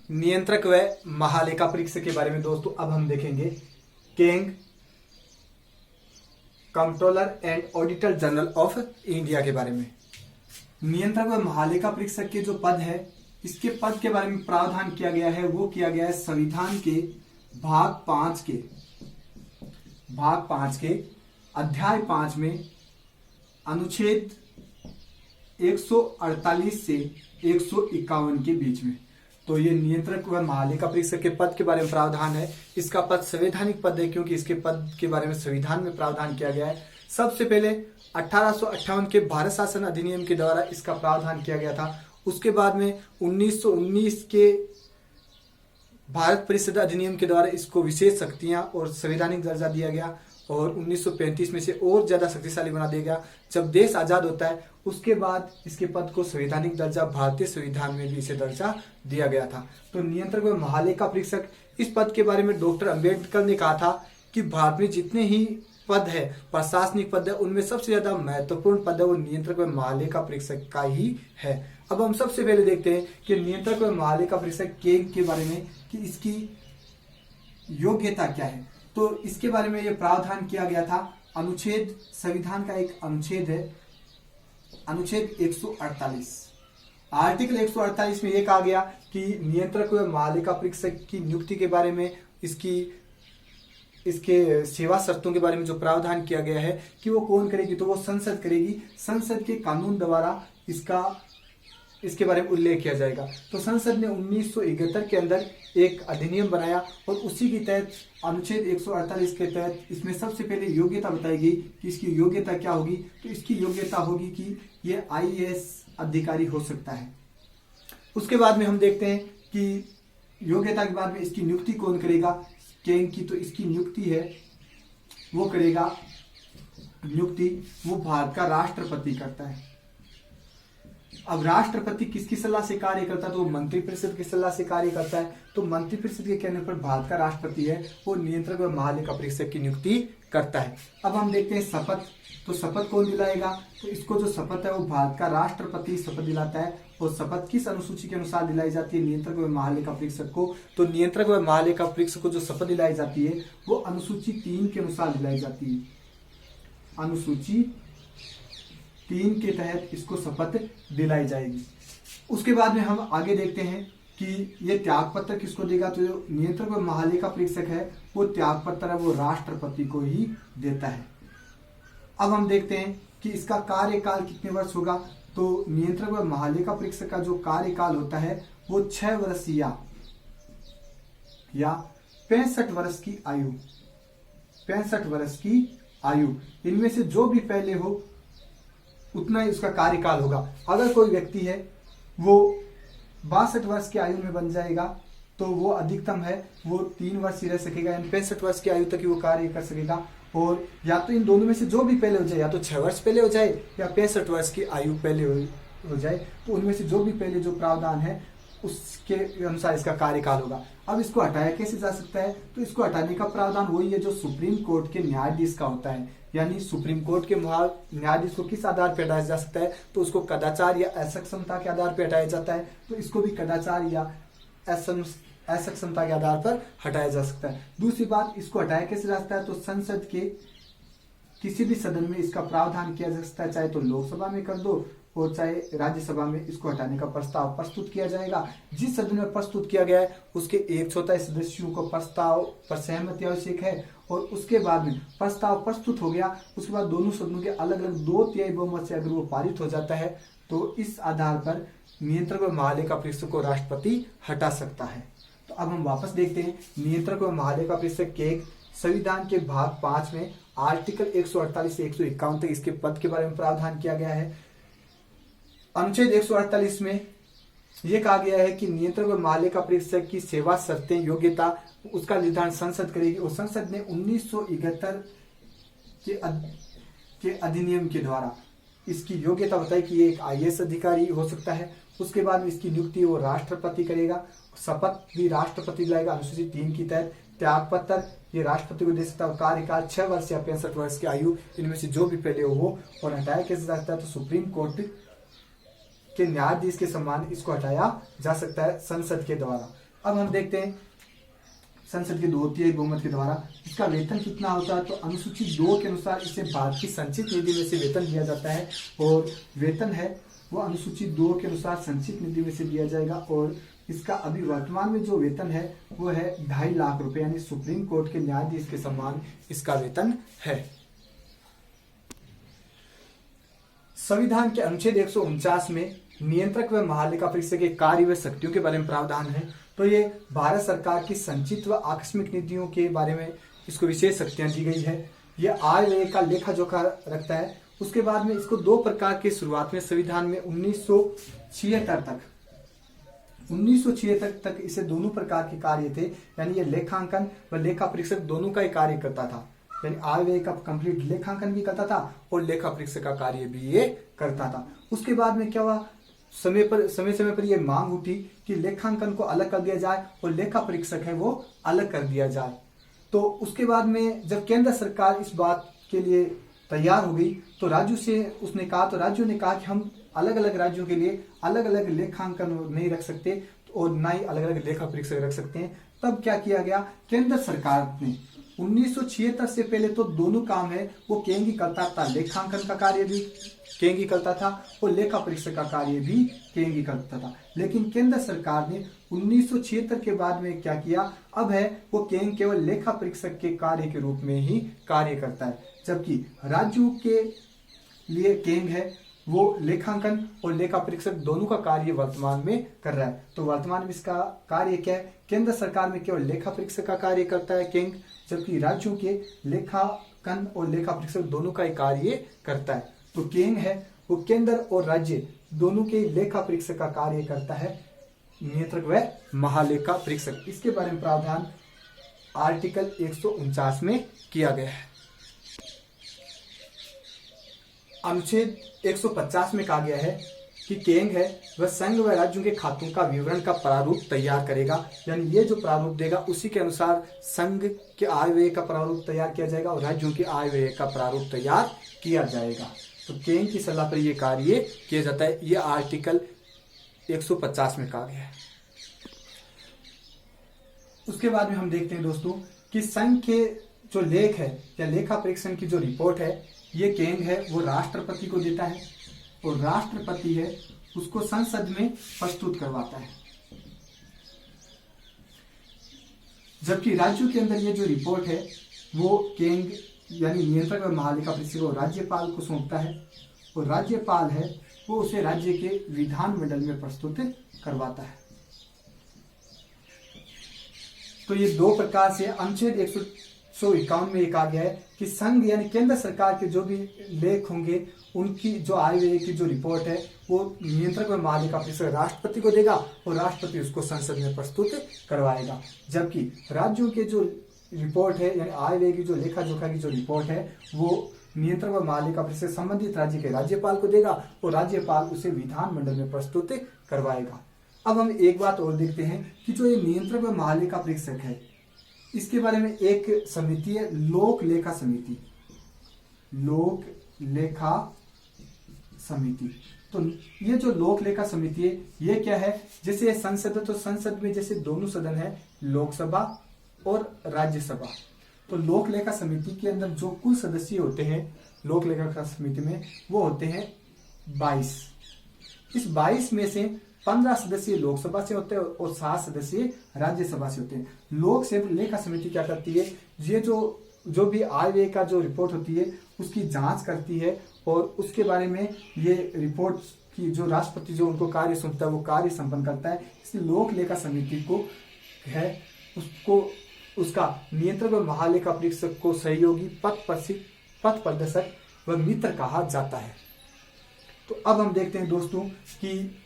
नियंत्रक व महालेखा परीक्षक के बारे में दोस्तों अब हम देखेंगे केंग controller and auditor general of India के बारे में। नियंत्रक व महालेखा परीक्षक के जो पद है, इसके पद के बारे में प्रावधान किया गया है, वो किया गया है संविधान के भाग 5 के अध्याय 5 में अनुच्छेद 148 से 151 के बीच में। तो ये नियंत्रक व महालेखा परीक्षक के पद के बारे में प्रावधान है। इसका पद संवैधानिक पद है क्योंकि इसके पद के बारे में संविधान में प्रावधान किया गया है। सबसे पहले 1858 के भारत शासन अधिनियम के द्वारा इसका प्रावधान किया गया था। उसके बाद में 1919 के भारत परिषद अधिनियम के द्वारा इसको विशेष शक्तियां और संवैधानिक दर्जा दिया गया और 1935 में से और ज्यादा शक्तिशाली बना दिया गया। जब देश आजाद होता है उसके बाद इसके पद को संवैधानिक दर्जा, भारतीय संविधान में भी इसे दर्जा दिया गया था। तो नियंत्रक व महालेखा परीक्षक, इस पद के बारे में डॉक्टर अंबेडकर ने कहा था कि भारत में जितने ही पद है, प्रशासनिक पद है, उनमें सबसे ज्यादा महत्वपूर्ण पद है वो नियंत्रक व महालेखा परीक्षक का ही है। अब हम सबसे पहले देखते हैं कि नियंत्रक व महालेखा परीक्षक के बारे में कि इसकी योग्यता क्या है। तो इसके बारे में यह प्रावधान किया गया था अनुच्छेद, संविधान का एक अनुच्छेद है, अनुच्छेद 148। आर्टिकल 148 में यह कहा गया कि नियंत्रक व महालेखा परीक्षक की नियुक्ति के बारे में, इसके सेवा शर्तों के बारे में जो प्रावधान किया गया है कि वो कौन करेगी, तो वो संसद करेगी। संसद के कानून द्वारा इसके बारे में उल्लेख किया जाएगा। तो संसद ने 1971 के अंदर एक अधिनियम बनाया और उसी के तहत अनुच्छेद 148 के तहत इसमें सबसे पहले योग्यता बताई गई कि इसकी योग्यता क्या होगी। तो इसकी योग्यता होगी कि ये IAS अधिकारी हो सकता है। उसके बाद में हम देखते हैं कि योग्यता के बाद में इसकी नियुक्ति कौन करेगा, केंग की। तो इसकी नियुक्ति है वो करेगा, वो भारत का राष्ट्रपति करता है। अब राष्ट्रपति किसकी सलाह से कार्य करता है, तो मंत्रिपरिषद की सलाह से कार्य करता है। तो मंत्रिपरिषद के कहने पर भारत का राष्ट्रपति है वो नियंत्रक व महालेखा परीक्षक की नियुक्ति करता है। अब हम देखते हैं शपथ। तो शपथ कौन दिलाएगा, तो इसको जो शपथ है वो भारत का राष्ट्रपति शपथ दिलाता है। और शपथ किस अनुसूची के अनुसार दिलाई जाती है नियंत्रक व महालेखा परीक्षक को, तो नियंत्रक व महालेखा परीक्षक को जो शपथ दिलाई जाती है वो अनुसूची 3 के अनुसार दिलाई जाती है। अनुसूची 3 के तहत इसको शपथ दिलाई जाएगी। उसके बाद में हम आगे देखते हैं कि ये त्याग पत्र किसको देगा, तो जो नियंत्रक व महालेखा परीक्षक है वो त्याग पत्र है वो राष्ट्रपति को ही देता है। अब हम देखते हैं कि इसका कार्यकाल कितने वर्ष होगा। तो नियंत्रक व महालेखा परीक्षक का जो कार्यकाल होता है वो 6 वर्ष या 65 वर्ष की आयु, 65 वर्ष की आयु, इनमें से जो भी पहले हो उतना ही उसका कार्यकाल होगा। अगर कोई व्यक्ति है वो 62 वर्ष की आयु में बन जाएगा तो वो अधिकतम है वो 3 वर्ष ही रह सकेगा, यानी 65 वर्ष की आयु तक ही वो कार्य कर सकेगा। और या तो इन दोनों में से जो भी पहले हो जाए, या तो 6 वर्ष पहले हो जाए या 65 वर्ष की आयु पहले हो जाए, तो उनमें से जो भी पहले जो प्रावधान है उसके अनुसार इसका कार्यकाल होगा। अब इसको हटाया कैसे जा सकता है, तो इसको हटाने का प्रावधान वही है जो सुप्रीम कोर्ट के न्यायाधीश का होता है। यानी सुप्रीम कोर्ट के न्यायाधीश को किस आधार पर हटाया जा सकता है, तो उसको कदाचार या असक्षमता के आधार पर हटाया जाता है। तो इसको भी कदाचार या असक्षमता के आधार पर हटाया जा सकता है। दूसरी बात, इसको हटाया कैसे जा सकता है, तो संसद के किसी भी सदन में इसका प्रावधान किया जा सकता है, चाहे तो लोकसभा में कर दो और चाहे राज्यसभा में इसको हटाने का प्रस्ताव प्रस्तुत किया जाएगा। जिस सदन में प्रस्तुत किया गया है उसके 1/4 सदस्यों को प्रस्ताव पर सहमति आवश्यक है और उसके बाद में प्रस्ताव प्रस्तुत हो गया, उसके बाद दोनों सदनों के अलग अलग 2/3 बहुमत से अगर वो पारित हो जाता है तो इस आधार पर नियंत्रक व महालेखा परीक्षक को राष्ट्रपति हटा सकता है। तो अब हम वापस देखते हैं नियंत्रक व महालेखा परीक्षक के संविधान के भाग 5 में आर्टिकल 148 से 151 तक इसके पद के बारे में प्रावधान किया गया है। अनुच्छेद 148 में यह कहा गया है कि नियंत्रक व महालेखा परीक्षक की सेवा शर्तें, योग्यता, उसका निर्धारण संसद करेगी और संसद ने 1971 के अधिनियम के द्वारा इसकी योग्यता बताई कि ये एक IAS अधिकारी हो सकता है। उसके बाद इसकी नियुक्ति वो राष्ट्रपति करेगा, शपथ भी राष्ट्रपति लाएगा अनुसूची 3 के तहत। त्याग पत्र ये राष्ट्रपति को दे सकता है। कार्यकाल 6 वर्ष या 65 वर्ष की आयु, इनमें से जो भी पहले हो। और हटाया कैसे जा सकता है, तो सुप्रीम कोर्ट के न्यायाधीश के समान इसको हटाया जा सकता है संसद के द्वारा। अब हम देखते हैं संसद के 2/3 बहुमत के द्वारा इसका वेतन कितना होता है। तो अनुसूची 2 के अनुसार इसे भारत की संचित निधि में से वेतन दिया जाता है, और वेतन है वो अनुसूची 2 के अनुसार संचित निधि में से दिया जाएगा। और इसका अभी वर्तमान में जो वेतन है वो है 2.5 लाख रुपए, यानी सुप्रीम कोर्ट के न्यायाधीश के समान इसका वेतन है। संविधान के अनुच्छेद 149 में नियंत्रक व महालेखा परीक्षक के कार्य व शक्तियों के बारे में प्रावधान है। तो ये भारत सरकार की संचित व आकस्मिक निधियों के बारे में इसको विशेष शक्तियां दी गई है। यह आय व्यय का लेखा जोखा रखता है। उसके बाद में इसको 2 प्रकार के शुरुआत में संविधान में 1976 तक इसे दोनों प्रकार के कार्य थे, यानी ये लेखांकन व लेखा परीक्षक दोनों का ही कार्य करता था, यानी आय व्यय का कंप्लीट लेखांकन भी करता था और लेखा परीक्षक का कार्य भी ये करता था। उसके बाद में क्या हुआ, समय पर ये मांग उठी कि लेखांकन को अलग कर दिया जाए और लेखा परीक्षक है वो अलग कर दिया जाए। तो उसके बाद में जब केंद्र सरकार इस बात के लिए तैयार हो गई तो राज्यों ने कहा कि हम अलग अलग राज्यों के लिए अलग अलग लेखांकन नहीं रख सकते और ना ही अलग अलग लेखा परीक्षक रख सकते हैं। तब क्या किया गया, केंद्र सरकार ने 1976 से पहले तो दोनों काम है वो केंद्र करता था, लेखांकन का कार्य भी केंद्र करता था और लेखा परीक्षक का कार्य भी केंद्र करता था। लेकिन केंद्र सरकार ने 1976 के बाद में क्या किया, अब है वो केंद्र केवल लेखा परीक्षक के कार्य के रूप में ही कार्य करता है, जबकि राज्यों के लिए केंद्र है वो लेखांकन और लेखा परीक्षक दोनों का कार्य वर्तमान में कर रहा है। तो वर्तमान में इसका कार्य क्या है, केंद्र सरकार में केवल लेखा परीक्षक का कार्य करता है केंद्र, जबकि राज्यों के लेखांकन और लेखा परीक्षक दोनों का ही कार्य करता है। तो केंद्र है वो केंद्र और राज्य दोनों के लेखा परीक्षक का कार्य करता है, नियंत्रक व महालेखा परीक्षक। इसके बारे में प्रावधान आर्टिकल 149 में किया गया है। अनुच्छेद 150 में कहा गया है कि केंद्र है वह संघ व राज्यों के खातों का विवरण का प्रारूप तैयार करेगा, यानी ये जो प्रारूप देगा उसी के अनुसार संघ के आय व्यय का प्रारूप तैयार किया जाएगा और राज्यों के आय व्यय का प्रारूप तैयार किया जाएगा। तो केंद्र की सलाह पर यह कार्य किया जाता है, यह आर्टिकल 150 में कहा गया है। उसके बाद में हम देखते हैं दोस्तों कि संघ के जो लेख है या लेखा परीक्षण की जो रिपोर्ट है ये केंद्र है वो राष्ट्रपति को देता है और राष्ट्रपति है उसको संसद में प्रस्तुत करवाता है, जबकि राज्यों के अंदर ये जो रिपोर्ट है वो केंद्र यानी नियंत्रक और महालेखा परीक्षक को राज्यपाल को सौंपता है और राज्यपाल है वो उसे राज्य के विधानमंडल में प्रस्तुत करवाता है। तो ये 2 प्रकार से अनुच्छेद 151 में कहा गया है कि संघ यानी केंद्र सरकार के जो भी लेख होंगे उनकी जो आय व्यय की जो रिपोर्ट है वो नियंत्रक और महालेखा परीक्षक राष्ट्रपति को देगा और राष्ट्रपति उसको संसद में प्रस्तुत करवाएगा, जबकि राज्यों के जो रिपोर्ट है यानी आय व्यय की जो लेखा जोखा की जो रिपोर्ट है वो नियंत्रक और महालेखा परीक्षक संबंधित राज्य के राज्यपाल को देगा और राज्यपाल उसे विधानमंडल में प्रस्तुत करवाएगा। अब हम एक बात और देखते हैं कि जो ये नियंत्रक और महालेखा परीक्षक है इसके बारे में एक समिति है लोक लेखा समिति। लोक लेखा समिति, तो ये जो लोक लेखा समिति है ये क्या है, जैसे संसद है तो संसद में जैसे दोनों सदन है लोकसभा और राज्यसभा, तो लोक लेखा समिति के अंदर जो कुल सदस्य होते हैं लोक लेखा समिति में वो होते हैं 22। इस 22 में से 15 सदस्य लोकसभा से होते हैं और 7 सदस्य राज्यसभा से होते हैं। लोक लेखा समिति क्या करती है, ये जो भी आय व्यय का जो रिपोर्ट होती है उसकी जांच करती है और उसके बारे में ये रिपोर्ट की जो राष्ट्रपति जो उनको कार्य सौंपता है वो कार्य संपन्न करता है। इसलिए लोक लेखा समिति को है उसको उसका नियंत्रक और महालेखा परीक्षक को सहयोगी पथ प्रदर्शक व मित्र कहा जाता है। तो अब हम देखते हैं दोस्तों कि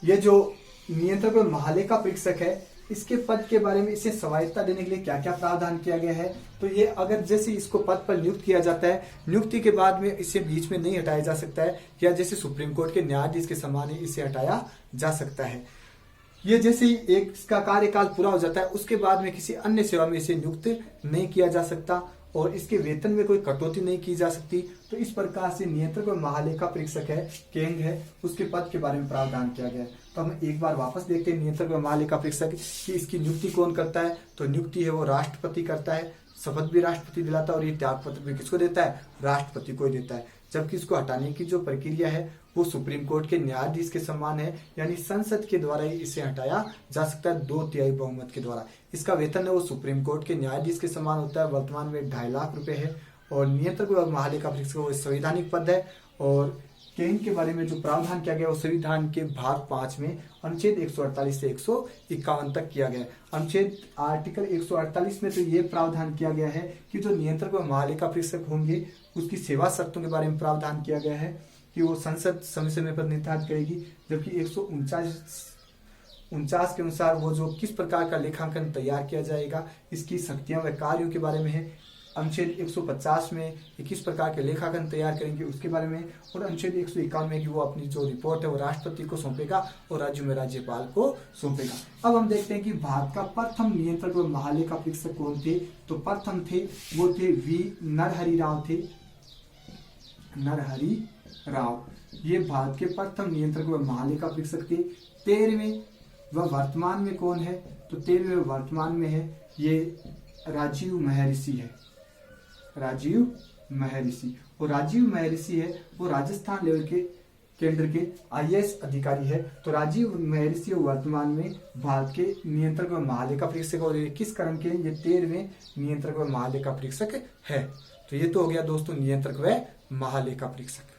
ये जो नियंत्रक और महालेखा परीक्षक है इसके पद के बारे में इसे स्वायत्तता देने के लिए क्या क्या प्रावधान किया गया है। तो ये अगर जैसे इसको पद पर नियुक्त किया जाता है, नियुक्ति के बाद में इसे बीच में नहीं हटाया जा सकता है या जैसे सुप्रीम कोर्ट के न्यायाधीश के समान ही इसे हटाया जा सकता है। ये जैसे ही एक इसका कार्यकाल पूरा हो जाता है उसके बाद में किसी अन्य सेवा में इसे नियुक्त नहीं किया जा सकता और इसके वेतन में कोई कटौती नहीं की जा सकती। तो इस प्रकार से नियंत्रक और महालेखा परीक्षक है केंद्र है उसके पद के बारे में प्रावधान किया गया है। तो हम एक बार वापस देखते हैं नियंत्रक व महालेखा परीक्षक कि इसकी नियुक्ति कौन करता है। तो नियुक्ति है वो राष्ट्रपति करता है, शपथ भी राष्ट्रपति दिलाता है और ये त्याग पत्र भी किसको देता है, राष्ट्रपति को ही देता है। जबकि इसको हटाने की जो प्रक्रिया है वो सुप्रीम कोर्ट के न्यायाधीश के समान है, यानी संसद के द्वारा ही इसे हटाया जा सकता है 2/3 बहुमत के द्वारा। इसका वेतन है वो सुप्रीम कोर्ट के न्यायाधीश के समान होता है, वर्तमान में 2.5 लाख रुपए है। और नियंत्रक व महालेखा परीक्षक वो संवैधानिक पद है। और इनके बारे में जो प्रावधान किया गया वो संविधान के भाग 5 में अनुच्छेद 148 से 151 तक किया गया है। अनुच्छेद आर्टिकल 148 में तो ये प्रावधान किया गया है कि जो नियंत्रक व महालेखा परीक्षक होंगे उसकी सेवा शर्तों के बारे में प्रावधान किया गया है कि वो संसद समय समय पर निर्धारित करेगी। जबकि 149 के अनुसार वो जो किस प्रकार का लेखांकन तैयार किया जाएगा, इसकी शक्तियां व कार्यों के बारे में है। अनुच्छेद 150 में किस प्रकार के लेखांकन तैयार करेंगे उसके बारे में, और अनुच्छेद 151 में कि वो अपनी जो रिपोर्ट है वो राष्ट्रपति को सौंपेगा और राज्यों में राज्यपाल को सौंपेगा। अब हम देखते हैं कि भारत का प्रथम नियंत्रक व महालेखा परीक्षक कौन थे। तो प्रथम थे वो थे वी नरहरि राव थे, नरहरि राव। ये भारत के प्रथम नियंत्रक व महालेखा परीक्षक थे। 13वें व वर्तमान में कौन है, तो 13वें वर्तमान में है ये राजीव महर्षि है, राजीव महर्षि। और राजीव महर्षि है वो राजस्थान लेवल के केंद्र के IAS अधिकारी है। तो राजीव महर्षि वर्तमान में भारत के नियंत्रक व महालेखा परीक्षक और ये किस क्रम के, ये 13वें नियंत्रक व महालेखा परीक्षक है। तो ये तो हो गया दोस्तों नियंत्रक व महालेखा परीक्षक।